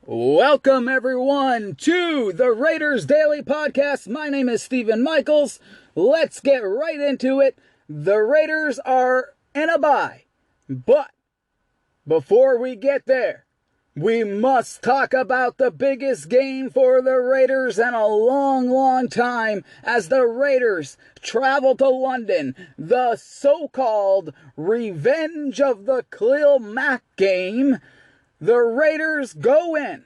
Welcome, everyone, to the Raiders Daily Podcast. My name is Stephen Michaels. Let's get right into it. The Raiders are in a bye. But before we get there, we must talk about the biggest game for the Raiders in a long time as the Raiders travel to London. The so-called revenge of the Khalil Mack game. The Raiders go in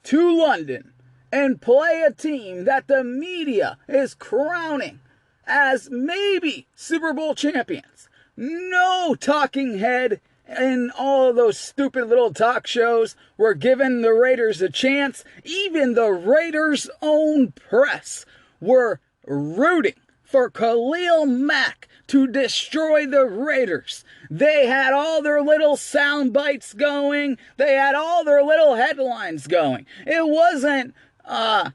to London and play a team that the media is crowning as maybe Super Bowl champions. No talking head in all of those stupid little talk shows were giving the Raiders a chance. Even the Raiders' own press were rooting for Khalil Mack to destroy the Raiders. They had all their little sound bites going. They had all their little headlines going. It wasn't, how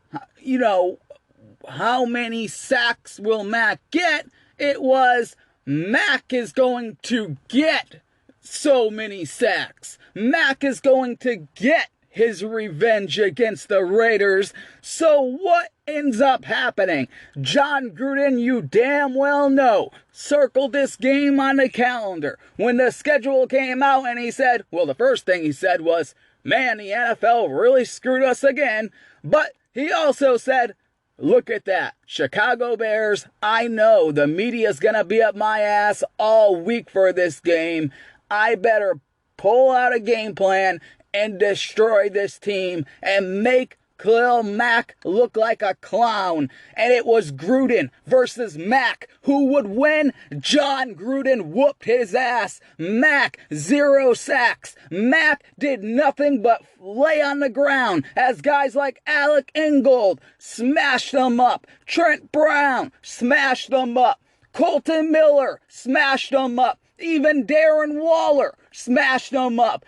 many sacks will Mack get? It was, Mack is going to get so many sacks. Mack is going to get his revenge against the Raiders. So what ends up happening? John Gruden, you damn well know, circled this game on the calendar. When the schedule came out and he said, well, the first thing he said was, man, the NFL really screwed us again. But he also said, look at that. Chicago Bears, I know the media's going to be up my ass all week for this game. I better pull out a game plan and destroy this team and make Khalil Mack look like a clown. And it was Gruden versus Mack. Who would win? John Gruden whooped his ass. Mack, 0 sacks. Mack did nothing but lay on the ground as guys like Alec Ingold smashed them up. Trent Brown smashed them up. Colton Miller smashed them up. Even Darren Waller smashed them up.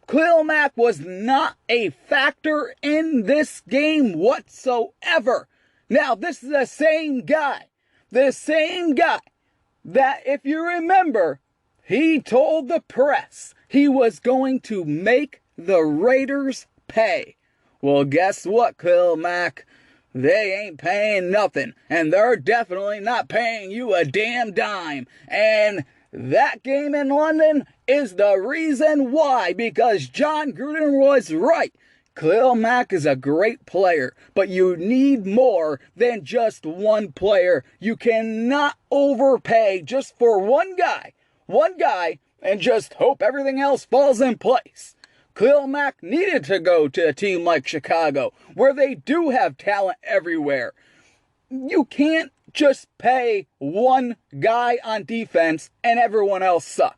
Khalil Mack was not a factor in this game whatsoever. Now, this is the same guy that, if you remember, he told the press he was going to make the Raiders pay. Well, guess what, Khalil Mack? They ain't paying nothing, and they're definitely not paying you a damn dime. And that game in London is the reason why, because John Gruden was right. Khalil Mack is a great player, but you need more than just one player. You cannot overpay just for one guy, and just hope everything else falls in place. Khalil Mack needed to go to a team like Chicago, where they do have talent everywhere. You can't just pay one guy on defense and everyone else suck.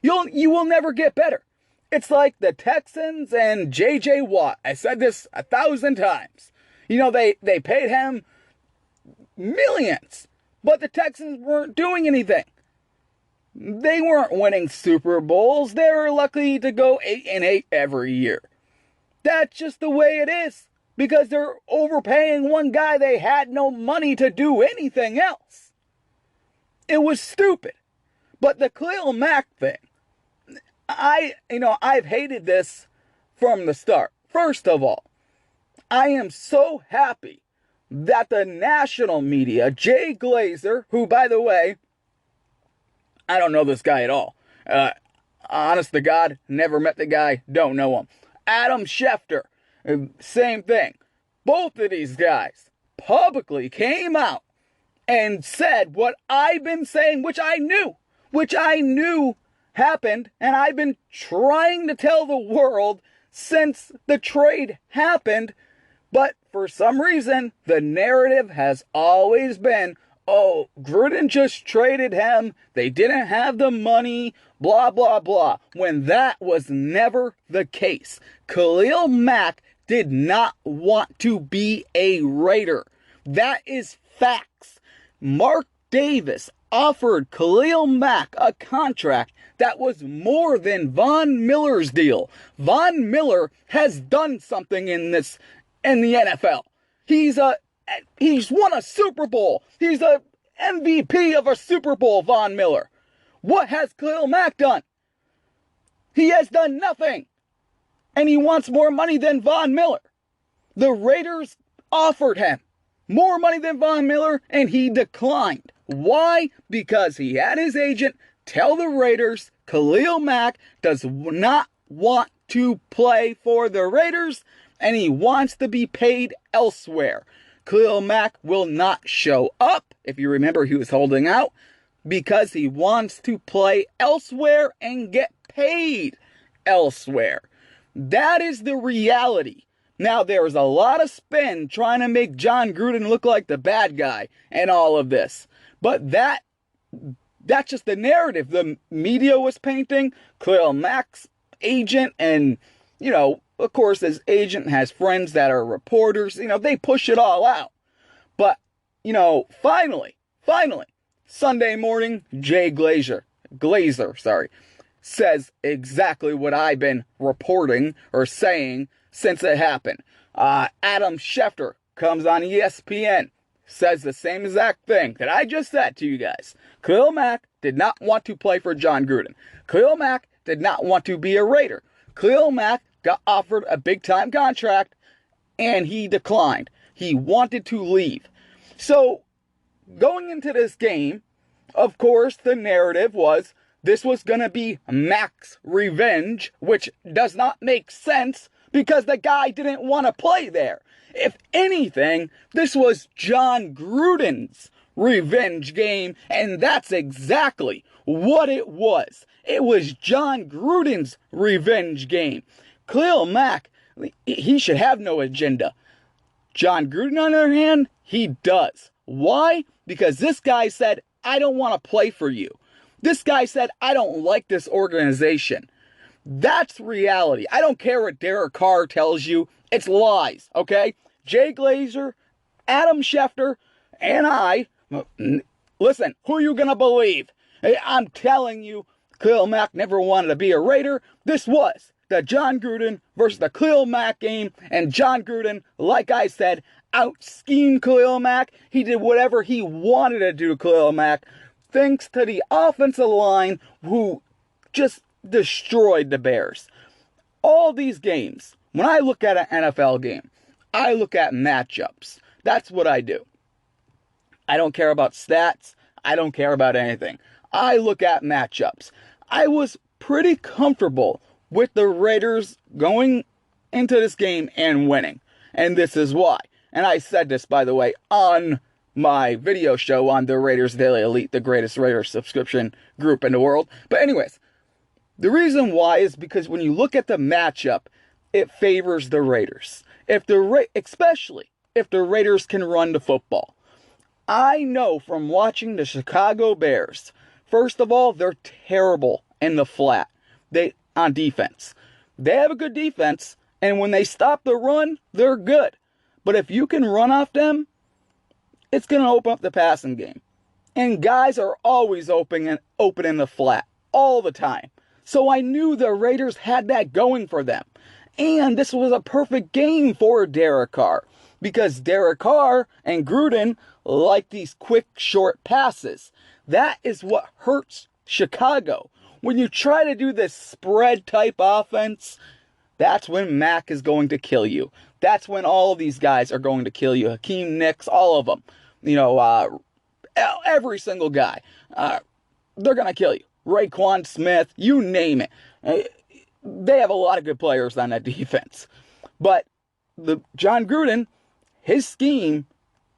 You will never get better. It's like the Texans and J.J. Watt. I said this 1,000 times. They paid him millions, but the Texans weren't doing anything. They weren't winning Super Bowls. They were lucky to go 8-8 every year. That's just the way it is. Because they're overpaying one guy, they had no money to do anything else. It was stupid. But the Khalil Mack thing, I've hated this from the start. First of all, I am so happy that the national media, Jay Glazer, who, by the way, I don't know this guy at all. Honest to God, never met the guy, don't know him. Adam Schefter, same thing. Both of these guys publicly came out and said what I've been saying, which I knew happened, and I've been trying to tell the world since the trade happened. But for some reason, the narrative has always been, oh, Gruden just traded him. They didn't have the money, blah, blah, blah. When that was never the case. Khalil Mack did not want to be a Raider. That is facts. Mark Davis offered Khalil Mack a contract that was more than Von Miller's deal. Von Miller has done something in the NFL. He's won a Super Bowl. He's a MVP of a Super Bowl, Von Miller. What has Khalil Mack done? He has done nothing. and he wants more money than Von Miller. The Raiders offered him more money than Von Miller, and he declined. Why? Because he had his agent tell the Raiders Khalil Mack does not want to play for the Raiders, and he wants to be paid elsewhere. Khalil Mack will not show up. If you remember, he was holding out because he wants to play elsewhere and get paid elsewhere. That is the reality. Now, there's a lot of spin trying to make John Gruden look like the bad guy and all of this. But that's just the narrative the media was painting. Khalil Mack's agent, and, of course, his agent has friends that are reporters. They push it all out. But, finally, Sunday morning, Jay Glazer, says exactly what I've been reporting or saying since it happened. Adam Schefter comes on ESPN, says the same exact thing that I just said to you guys. Khalil Mack did not want to play for John Gruden. Khalil Mack did not want to be a Raider. Khalil Mack got offered a big-time contract, and he declined. He wanted to leave. So, going into this game, of course, the narrative was this was going to be Mack's revenge, which does not make sense because the guy didn't want to play there. If anything, this was John Gruden's revenge game, and that's exactly what it was. It was John Gruden's revenge game. Khalil Mack, he should have no agenda. John Gruden, on the other hand, he does. Why? Because this guy said, I don't want to play for you. This guy said, I don't like this organization. That's reality. I don't care what Derek Carr tells you. It's lies, okay? Jay Glazer, Adam Schefter, and I, listen, who are you going to believe? I'm telling you, Khalil Mack never wanted to be a Raider. This was the John Gruden versus the Khalil Mack game, and John Gruden, like I said, out-schemed Khalil Mack. He did whatever he wanted to do to Khalil Mack, thanks to the offensive line who just destroyed the Bears. All these games, when I look at an NFL game, I look at matchups. That's what I do. I don't care about stats. I don't care about anything. I look at matchups. I was pretty comfortable with the Raiders going into this game and winning. And this is why. And I said this, by the way, on my video show on the Raiders Daily Elite, the greatest Raiders subscription group in the world. But anyways, the reason why is because when you look at the matchup, it favors the Raiders. Especially if the Raiders can run the football. I know from watching the Chicago Bears, first of all, they're terrible in the flat. On defense. They have a good defense, and when they stop the run, they're good. But if you can run off them, it's going to open up the passing game. And guys are always open in the flat, all the time. So I knew the Raiders had that going for them. And this was a perfect game for Derek Carr. Because Derek Carr and Gruden like these quick, short passes. That is what hurts Chicago. When you try to do this spread type offense, that's when Mack is going to kill you. That's when all of these guys are going to kill you. Hakeem Nicks, all of them. Every single guy. They're going to kill you. Raekwon Smith, you name it. They have a lot of good players on that defense. But John Gruden, his scheme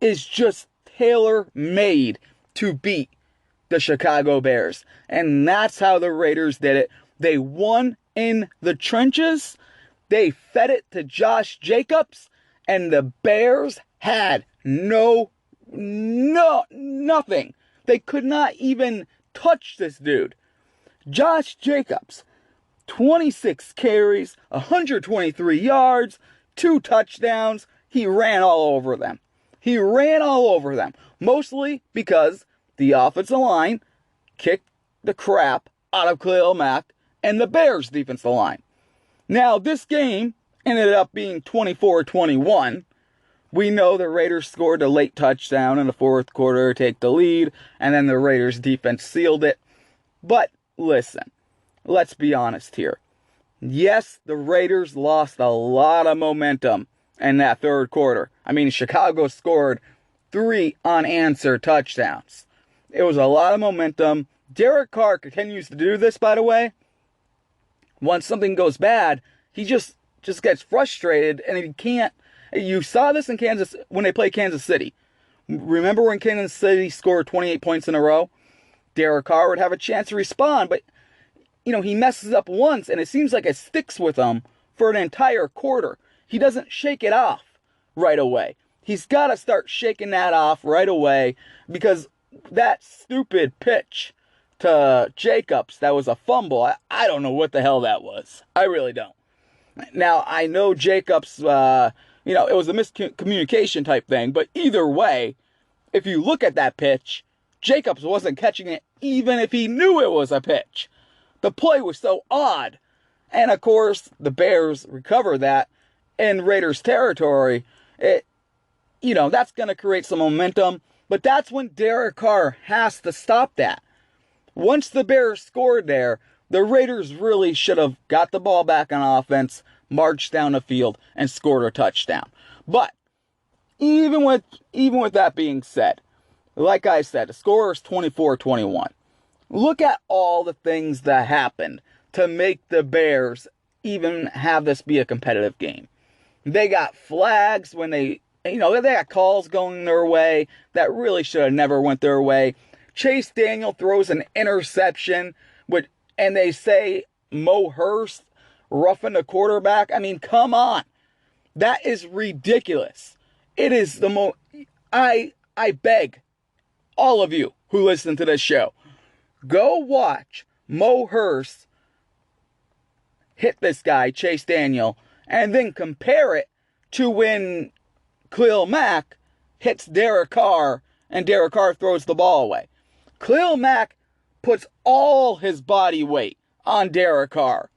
is just tailor-made to beat the Chicago Bears. And that's how the Raiders did it. They won in the trenches. They fed it to Josh Jacobs. And the Bears had nothing. They could not even touch this dude. Josh Jacobs, 26 carries, 123 yards, 2 touchdowns. He ran all over them. Mostly because the offensive line kicked the crap out of Khalil Mack and the Bears' defensive line. Now, this game ended up being 24-21. We know the Raiders scored a late touchdown in the fourth quarter to take the lead, and then the Raiders' defense sealed it. But, listen, let's be honest here. Yes, the Raiders lost a lot of momentum in that third quarter. I mean, Chicago scored 3 unanswered touchdowns. It was a lot of momentum. Derek Carr continues to do this, by the way. Once something goes bad, he just gets frustrated and he can't. You saw this in Kansas when they played Kansas City. Remember when Kansas City scored 28 points in a row? Derek Carr would have a chance to respond, but he messes up once and it seems like it sticks with him for an entire quarter. He doesn't shake it off right away. He's got to start shaking that off right away, because that stupid pitch to Jacobs, that was a fumble. I don't know what the hell that was. I really don't. Now, I know Jacobs, it was a miscommunication type thing, but either way, if you look at that pitch, Jacobs wasn't catching it even if he knew it was a pitch. The play was so odd. And of course, the Bears recover that in Raiders territory. That's going to create some momentum, but that's when Derek Carr has to stop that. Once the Bears scored there, the Raiders really should have got the ball back on offense, marched down the field, and scored a touchdown. But even with that being said, like I said, the score is 24-21. Look at all the things that happened to make the Bears even have this be a competitive game. They got flags when they got calls going their way that really should have never went their way. Chase Daniel throws an interception, and they say Mo Hurst roughing the quarterback. I mean, come on. That is ridiculous. It is the most... I beg all of you who listen to this show, go watch Mo Hurst hit this guy, Chase Daniel, and then compare it to when Khalil Mack hits Derek Carr and Derek Carr throws the ball away. Khalil Mack puts all his body weight on Derek Carr.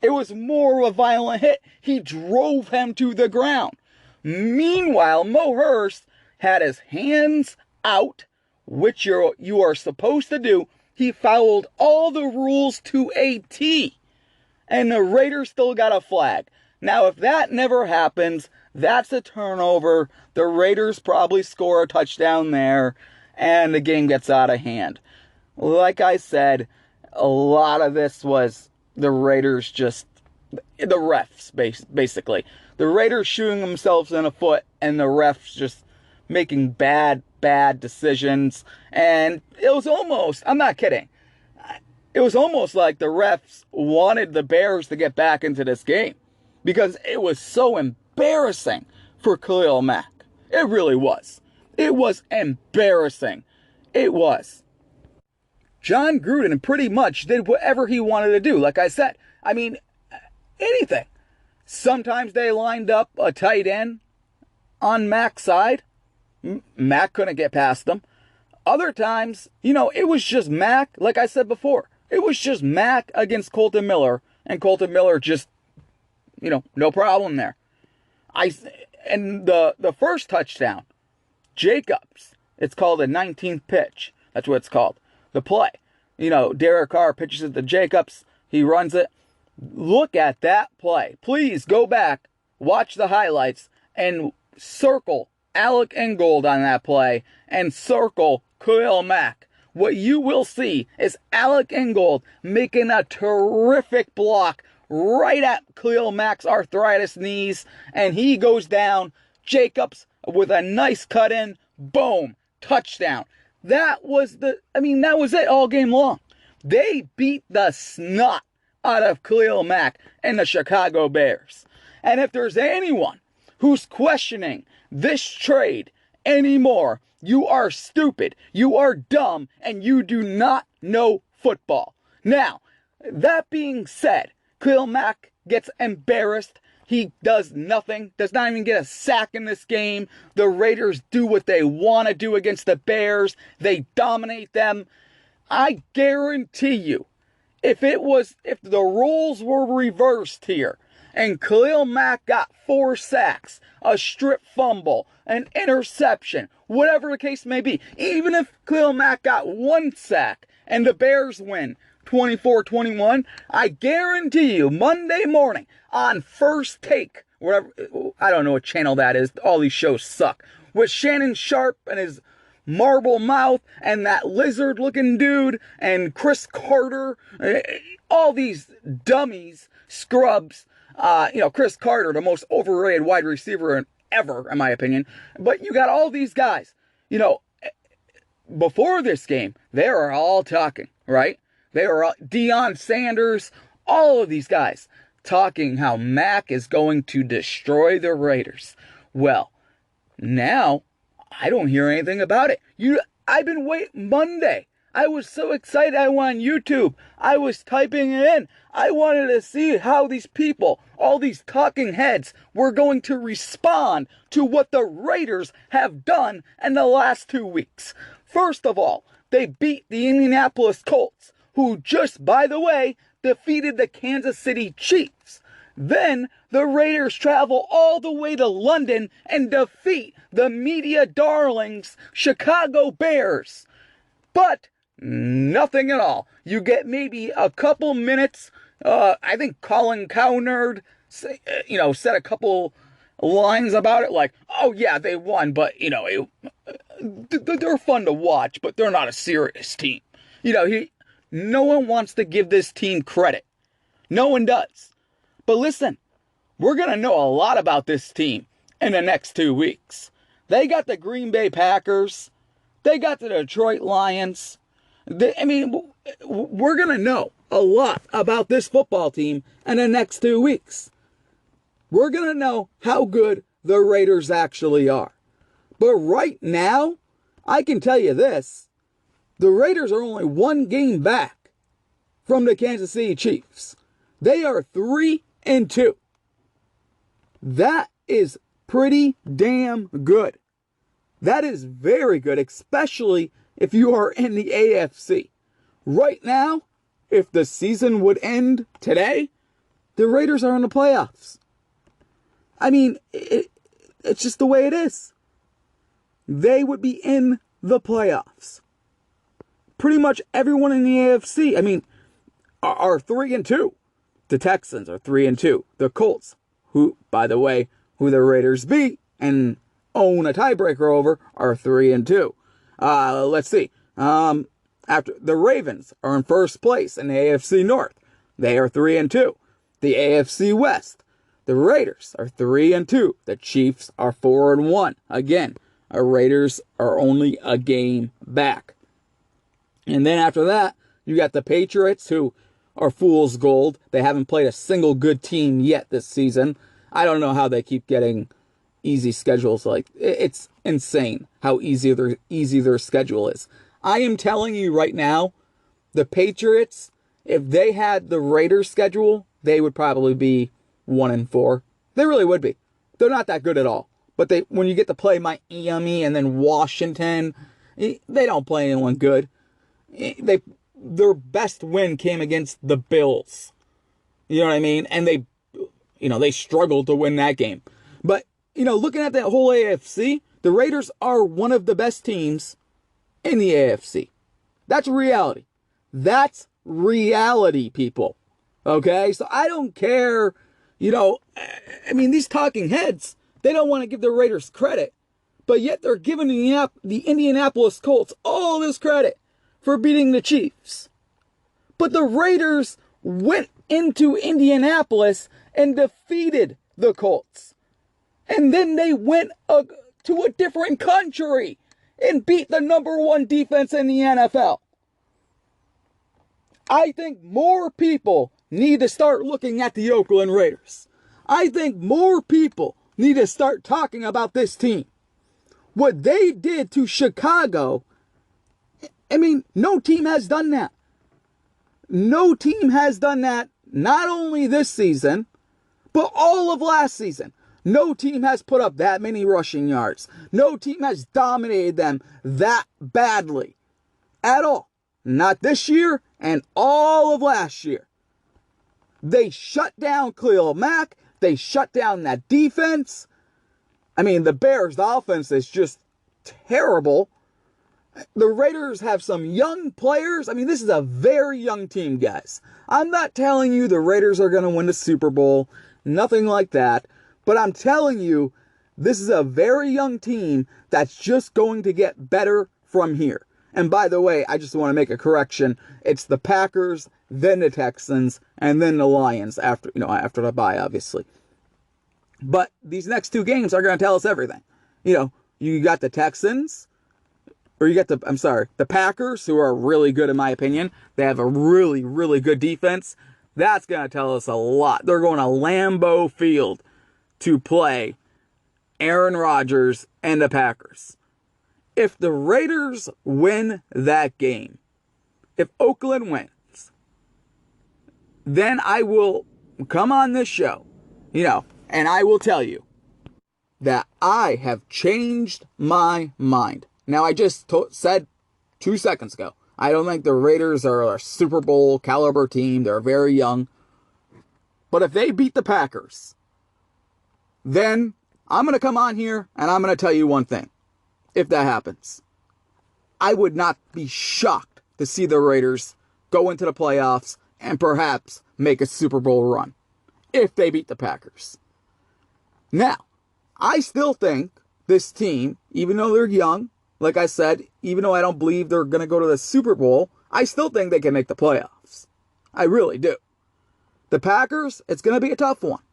It was more of a violent hit. He drove him to the ground. Meanwhile, Mo Hurst had his hands out, which you are supposed to do. He followed all the rules to a T. And the Raiders still got a flag. Now, if that never happens, that's a turnover. The Raiders probably score a touchdown there, and the game gets out of hand. Like I said, a lot of this was the Raiders the refs, basically. The Raiders shooting themselves in the foot, and the refs just making bad decisions. And it was almost, I'm not kidding, it was almost like the refs wanted the Bears to get back into this game, because it was so embarrassing for Khalil Mack. It really was. It was embarrassing. It was. John Gruden pretty much did whatever he wanted to do. Like I said, I mean, anything. Sometimes they lined up a tight end on Mack's side. Mack couldn't get past them. Other times, it was just Mack, like I said before. It was just Mack against Colton Miller, and Colton Miller just, no problem there. And the first touchdown, Jacobs, it's called a 19th pitch. That's what it's called. The play. Derek Carr pitches it to Jacobs. He runs it. Look at that play. Please go back, watch the highlights, and circle Alec Ingold on that play, and circle Khalil Mack. What you will see is Alec Ingold making a terrific block right at Khalil Mack's arthritis knees, and he goes down. Jacobs with a nice cut in, boom, touchdown. That was it all game long. They beat the snot out of Khalil Mack and the Chicago Bears. And if there's anyone who's questioning this trade anymore, you are stupid, you are dumb, and you do not know football. Now, that being said, Khalil Mack gets embarrassed. He does nothing, does not even get a sack in this game. The Raiders do what they want to do against the Bears. They dominate them. I guarantee you, if the roles were reversed here, and Khalil Mack got 4 sacks, a strip fumble, an interception, whatever the case may be, even if Khalil Mack got 1 sack and the Bears win 24-21. I guarantee you, Monday morning on First Take, whatever, I don't know what channel that is. All these shows suck. With Shannon Sharp and his marble mouth and that lizard-looking dude and Chris Carter, all these dummies, scrubs. Chris Carter, the most overrated wide receiver ever, in my opinion. But you got all these guys. Before this game, they were all talking, right? They were all, Deion Sanders, all of these guys talking how Mack is going to destroy the Raiders. Well, now I don't hear anything about it. I've been waiting Monday. I was so excited. I went on YouTube. I was typing it in. I wanted to see how these people, all these talking heads, were going to respond to what the Raiders have done in the last 2 weeks. First of all, they beat the Indianapolis Colts, who just, by the way, defeated the Kansas City Chiefs. Then the Raiders travel all the way to London and defeat the media darlings, Chicago Bears. But nothing at all. You get maybe a couple minutes. I think Colin Cowherd, said a couple lines about it, like, "Oh yeah, they won, but they're fun to watch, but they're not a serious team." No one wants to give this team credit. No one does. But listen, we're gonna know a lot about this team in the next 2 weeks. They got the Green Bay Packers. They got the Detroit Lions. We're going to know a lot about this football team in the next 2 weeks. We're going to know how good the Raiders actually are. But right now, I can tell you this. The Raiders are only 1 game back from the Kansas City Chiefs. They are 3-2. That is pretty damn good. That is very good, especially if you are in the AFC. Right now, if the season would end today, the Raiders are in the playoffs. It's just the way it is. They would be in the playoffs. Pretty much everyone in the AFC, are 3-2. The Texans are 3-2. The Colts, who, by the way, who the Raiders beat and own a tiebreaker over, are 3-2. Let's see. After the Ravens are in first place in the AFC North. They are 3-2. The AFC West, the Raiders are 3-2. The Chiefs are 4-1. Again, our Raiders are only a game back. And then after that, you got the Patriots, who are fool's gold. They haven't played a single good team yet this season. I don't know how they keep getting easy schedules. It's insane how easy their schedule is. I am telling you right now, the Patriots, if they had the Raiders schedule, they would probably be 1-4. They really would be. They're not that good at all. But when you get to play Miami and then Washington, they don't play anyone good. Their best win came against the Bills. You know what I mean? And they struggled to win that game. But, looking at that whole AFC, the Raiders are one of the best teams in the AFC. That's reality. That's reality, people. Okay? So I don't care, these talking heads, they don't want to give the Raiders credit, but yet they're giving the Indianapolis Colts all this credit for beating the Chiefs. But the Raiders went into Indianapolis and defeated the Colts. And then they went to a different country and beat the number 1 defense in the NFL. I think more people need to start looking at the Oakland Raiders. I think more people need to start talking about this team. What they did to Chicago, no team has done that. No team has done that, not only this season, but all of last season. No team has put up that many rushing yards. No team has dominated them that badly at all. Not this year and all of last year. They shut down Khalil Mack. They shut down that defense. The Bears' offense is just terrible. The Raiders have some young players. I mean, this is a very young team, guys. I'm not telling you the Raiders are going to win the Super Bowl, nothing like that. But I'm telling you, this is a very young team that's just going to get better from here. And by the way, I just want to make a correction. It's the Packers, then the Texans, and then the Lions after the bye, obviously. But these next two games are going to tell us everything. You got the Texans, or you got the Packers, who are really good in my opinion. They have a really, really good defense. That's going to tell us a lot. They're going to Lambeau Field to play Aaron Rodgers and the Packers. If the Raiders win that game, if Oakland wins, then I will come on this show, and I will tell you that I have changed my mind. Now, I just said 2 seconds ago, I don't think the Raiders are a Super Bowl caliber team. They're very young. But if they beat the Packers, then I'm going to come on here and I'm going to tell you one thing. If that happens, I would not be shocked to see the Raiders go into the playoffs and perhaps make a Super Bowl run if they beat the Packers. Now, I still think this team, even though they're young, like I said, even though I don't believe they're going to go to the Super Bowl, I still think they can make the playoffs. I really do. The Packers, it's going to be a tough one.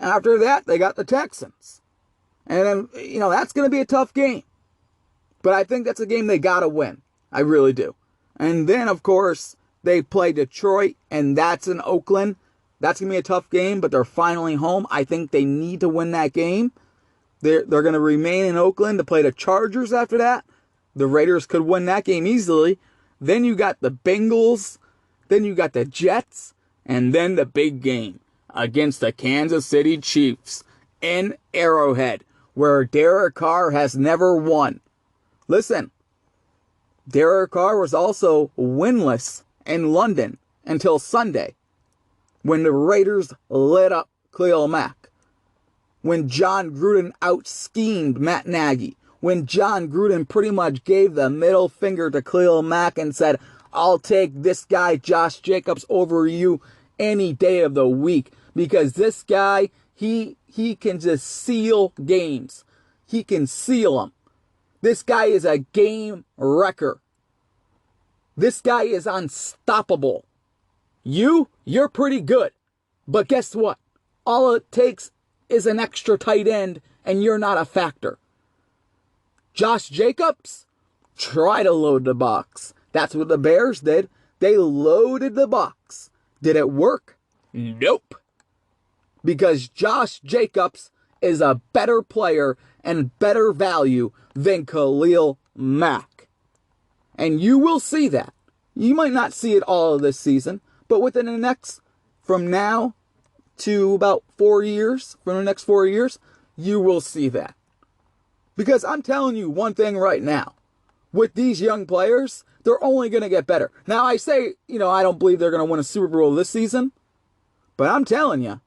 After that, they got the Texans. And then, that's going to be a tough game. But I think that's a game they got to win. I really do. And then, of course, they play Detroit, and that's in Oakland. That's going to be a tough game, but they're finally home. I think they need to win that game. They're going to remain in Oakland to play the Chargers after that. The Raiders could win that game easily. Then you got the Bengals. Then you got the Jets. And then the big game against the Kansas City Chiefs in Arrowhead, where Derek Carr has never won. Listen, Derek Carr was also winless in London until Sunday, when the Raiders lit up Khalil Mack, when John Gruden out-schemed Matt Nagy, when John Gruden pretty much gave the middle finger to Khalil Mack and said, I'll take this guy, Josh Jacobs, over you any day of the week, because this guy, he can just seal games. He can seal them. This guy is a game wrecker. This guy is unstoppable. You're pretty good. But guess what? All it takes is an extra tight end, and you're not a factor. Josh Jacobs, try to load the box. That's what the Bears did. They loaded the box. Did it work? Nope. Because Josh Jacobs is a better player and better value than Khalil Mack. And you will see that. You might not see it all of this season, but within the next, from now to about 4 years, from the next 4 years, you will see that. Because I'm telling you one thing right now. With these young players, they're only going to get better. Now, I say, I don't believe they're going to win a Super Bowl this season. But I'm telling you,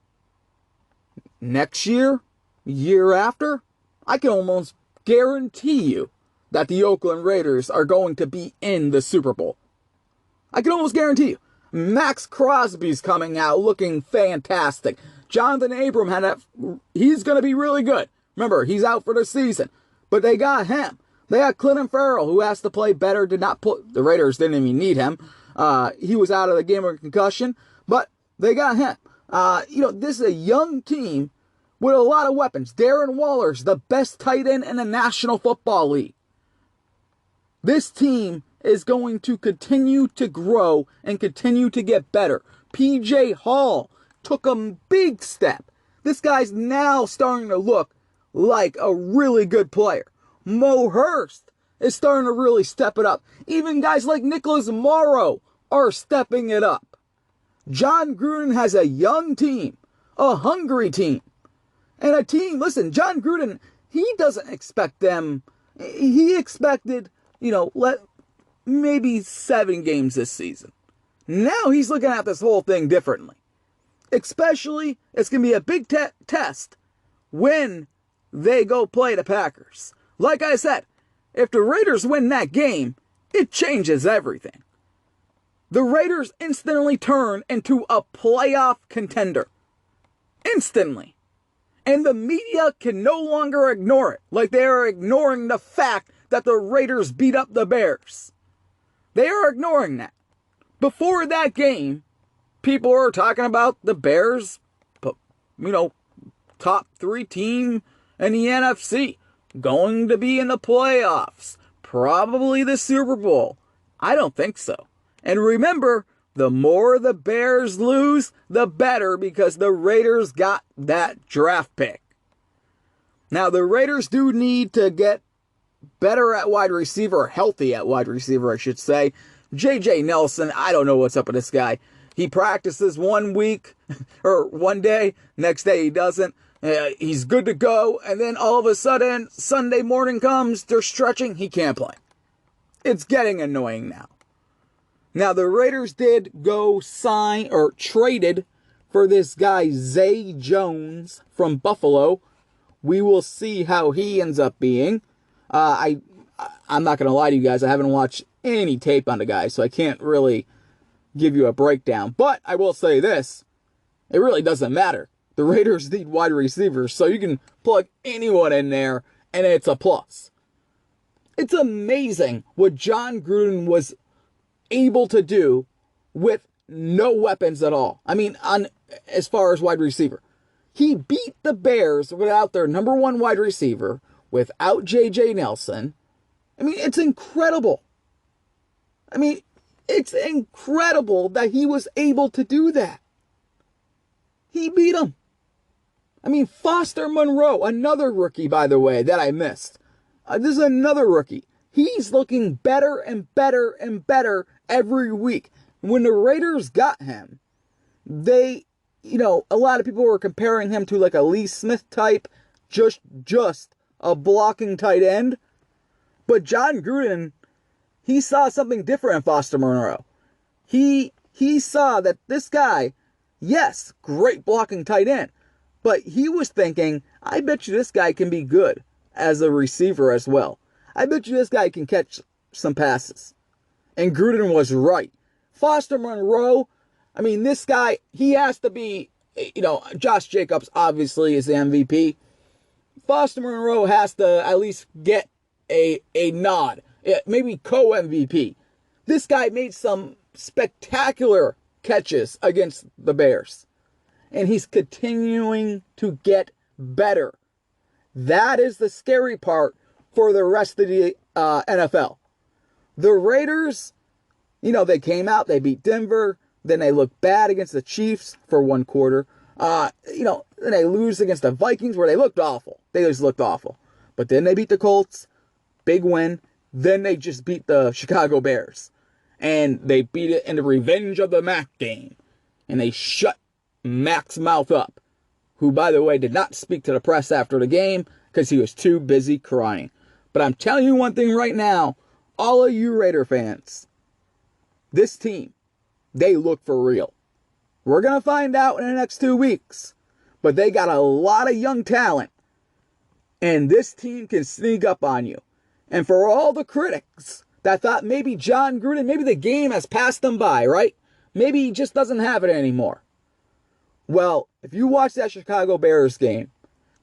next year, year after, I can almost guarantee you that the Oakland Raiders are going to be in the Super Bowl. I can almost guarantee you. Max Crosby's coming out looking fantastic. Jonathan Abram he's going to be really good. Remember, he's out for the season. But they got him. They got Clinton Farrell, who has to play better. The Raiders didn't even need him. He was out of the game with concussion. But they got him. This is a young team with a lot of weapons. Darren Waller's the best tight end in the National Football League. This team is going to continue to grow and continue to get better. P.J. Hall took a big step. This guy's now starting to look like a really good player. Mo Hurst is starting to really step it up. Even guys like Nicholas Morrow are stepping it up. John Gruden has a young team, a hungry team, and a team, listen, John Gruden, he doesn't expect them, he expected, maybe 7 games this season. Now he's looking at this whole thing differently. Especially, it's going to be a big test when they go play the Packers. Like I said, if the Raiders win that game, it changes everything. The Raiders instantly turn into a playoff contender. Instantly. And the media can no longer ignore it, like they are ignoring the fact that the Raiders beat up the Bears. They are ignoring that. Before that game, people were talking about the Bears, top 3 team in the NFC, going to be in the playoffs, probably the Super Bowl. I don't think so. And remember, the more the Bears lose, the better, because the Raiders got that draft pick. Now, the Raiders do need to get better at wide receiver, healthy at wide receiver, I should say. J.J. Nelson, I don't know what's up with this guy. He practices one week, or one day, next day he doesn't. He's good to go, and then all of a sudden, Sunday morning comes, they're stretching, he can't play. It's getting annoying now. Now, the Raiders did go sign, or traded, for this guy, Zay Jones, from Buffalo. We will see how he ends up being. I'm not going to lie to you guys, I haven't watched any tape on the guy, so I can't really give you a breakdown. But I will say this, it really doesn't matter. The Raiders need wide receivers, so you can plug anyone in there, and it's a plus. It's amazing what John Gruden was able to do with no weapons at all. I mean, as far as wide receiver. He beat the Bears without their number 1 wide receiver, without J.J. Nelson. I mean, it's incredible. It's incredible that he was able to do that. He beat him. Foster Monroe, another rookie, by the way, that I missed. This is another rookie. He's looking better and better and better every week. When the Raiders got him, they, a lot of people were comparing him to like a Lee Smith type, just a blocking tight end. But John Gruden, he saw something different in Foster Monroe. He saw that this guy, yes, great blocking tight end, but he was thinking, I bet you this guy can be good as a receiver as well. I bet you this guy can catch some passes. And Gruden was right. Foster Monroe, this guy, he has to be, Josh Jacobs obviously is the MVP. Foster Monroe has to at least get a nod. Maybe co-MVP. This guy made some spectacular catches against the Bears. And he's continuing to get better. That is the scary part for the rest of the NFL. The Raiders, they came out, they beat Denver, then they looked bad against the Chiefs for one quarter. Then they lose against the Vikings where they looked awful. They just looked awful. But then they beat the Colts, big win. Then they just beat the Chicago Bears. And they beat it in the revenge of the Mack game. And they shut Mack's mouth up, who, by the way, did not speak to the press after the game because he was too busy crying. But I'm telling you one thing right now, all of you Raider fans, this team, they look for real. We're going to find out in the next 2 weeks. But they got a lot of young talent. And this team can sneak up on you. And for all the critics that thought maybe John Gruden, maybe the game has passed them by, right? Maybe he just doesn't have it anymore. Well, if you watch that Chicago Bears game,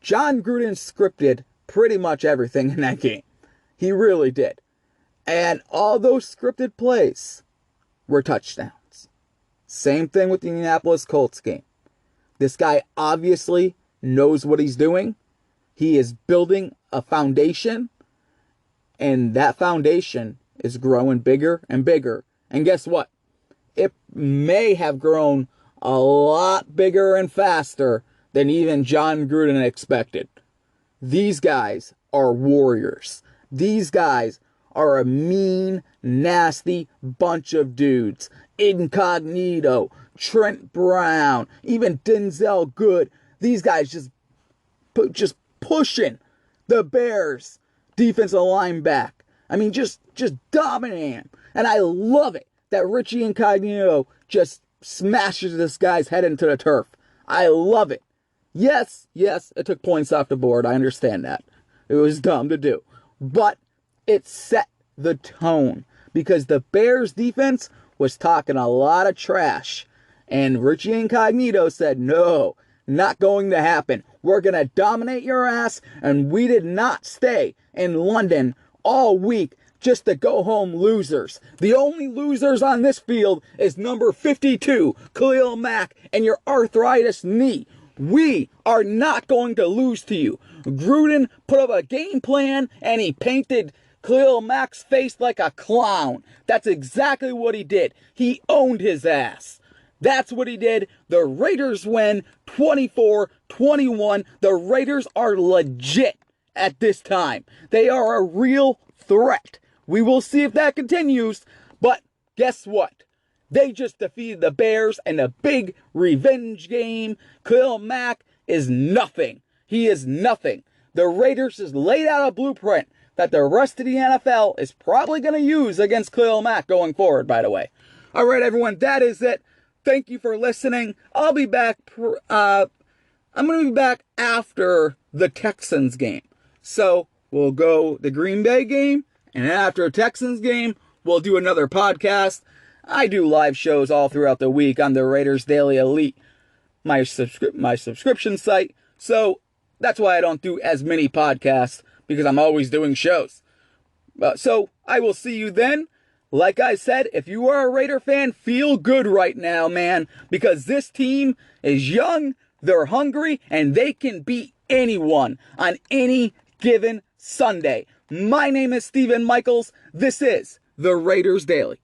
John Gruden scripted pretty much everything in that game. He really did. And all those scripted plays were touchdowns. Same thing with the Indianapolis Colts game. This guy obviously knows what he's doing. He is building a foundation. And that foundation is growing bigger and bigger. And guess what? It may have grown a lot bigger and faster than even John Gruden expected. These guys are warriors. These guys are a mean, nasty bunch of dudes. Incognito, Trent Brown, even Denzel Good. These guys just pushing the Bears defensive line back. Just dominating. And I love it that Richie Incognito just smashes this guy's head into the turf. I love it. Yes, it took points off the board. I understand that. It was dumb to do. But it set the tone. because the Bears defense was talking a lot of trash. And Richie Incognito said, no, not going to happen. We're going to dominate your ass. And we did not stay in London all week just to go home losers. The only losers on this field is number 52, Khalil Mack, and your arthritis knee. We are not going to lose to you. Gruden put up a game plan and he painted Khalil Mack's face like a clown. That's exactly what he did. He owned his ass. That's what he did. The Raiders win 24-21. The Raiders are legit at this time. They are a real threat. We will see if that continues. But guess what? They just defeated the Bears in a big revenge game. Khalil Mack is nothing. He is nothing. The Raiders has laid out a blueprint that the rest of the NFL is probably going to use against Khalil Mack going forward, by the way. All right, everyone, that is it. Thank you for listening. I'll be back. I'm going to be back after the Texans game. So we'll go the Green Bay game, and after a Texans game, we'll do another podcast. I do live shows all throughout the week on the Raiders Daily Elite, my subscription site. So that's why I don't do as many podcasts, because I'm always doing shows. So I will see you then. Like I said, if you are a Raider fan, feel good right now, man, because this team is young, they're hungry, and they can beat anyone on any given Sunday. My name is Steven Michaels. This is the Raiders Daily.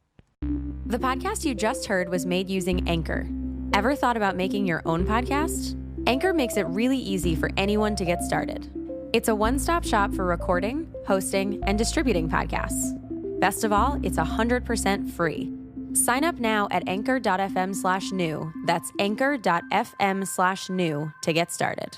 The podcast you just heard was made using Anchor. Ever thought about making your own podcast? Anchor makes it really easy for anyone to get started. It's a one-stop shop for recording, hosting, and distributing podcasts. Best of all, it's 100% free. Sign up now at anchor.fm/new. That's anchor.fm/new to get started.